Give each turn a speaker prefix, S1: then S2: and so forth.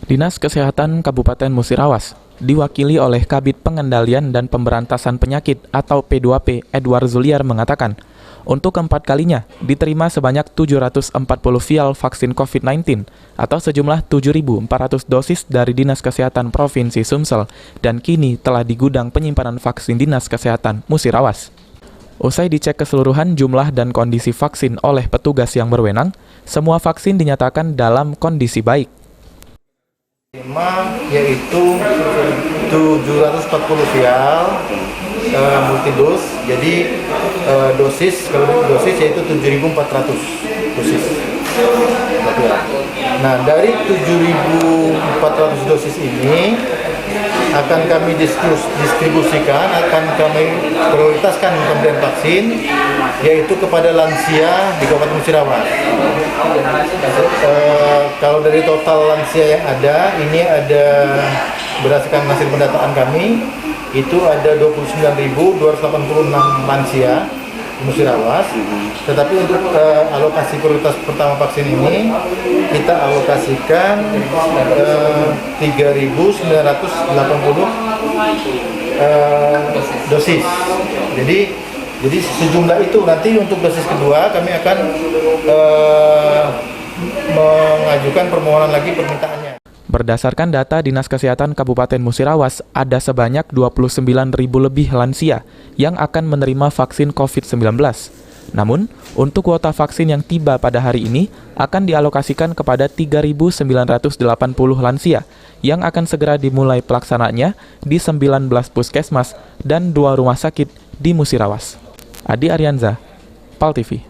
S1: Dinas Kesehatan Kabupaten Musirawas diwakili oleh Kabid Pengendalian dan Pemberantasan Penyakit atau P2P Edward Zuliar mengatakan, untuk keempat kalinya diterima sebanyak 740 vial vaksin COVID-19 atau sejumlah 7.400 dosis dari Dinas Kesehatan Provinsi Sumsel dan kini telah di gudang penyimpanan vaksin Dinas Kesehatan Musirawas. Usai dicek keseluruhan jumlah dan kondisi vaksin oleh petugas yang berwenang, semua vaksin dinyatakan dalam kondisi baik.
S2: Yaitu 740 vial multidos, jadi kalau dosis yaitu 7.400 dosis. Nah, dari 7.400 dosis ini akan kami distribusikan, akan kami prioritaskan pemberian vaksin, yaitu kepada lansia di Kabupaten Musirawas. Kalau dari total lansia yang ada, ini ada berdasarkan hasil pendataan kami, itu ada 29.286 lansia di Musirawas. Tetapi untuk alokasi prioritas pertama vaksin ini, kita alokasikan 3.980 dosis. Jadi sejumlah itu nanti untuk dosis kedua kami akan mengajukan permohonan lagi permintaannya.
S1: Berdasarkan data Dinas Kesehatan Kabupaten Musirawas, ada sebanyak 29.000 lebih lansia yang akan menerima vaksin COVID-19. Namun, untuk kuota vaksin yang tiba pada hari ini akan dialokasikan kepada 3.980 lansia yang akan segera dimulai pelaksanaannya di 19 puskesmas dan 2 rumah sakit di Musirawas. Adi Arianza, PAL TV.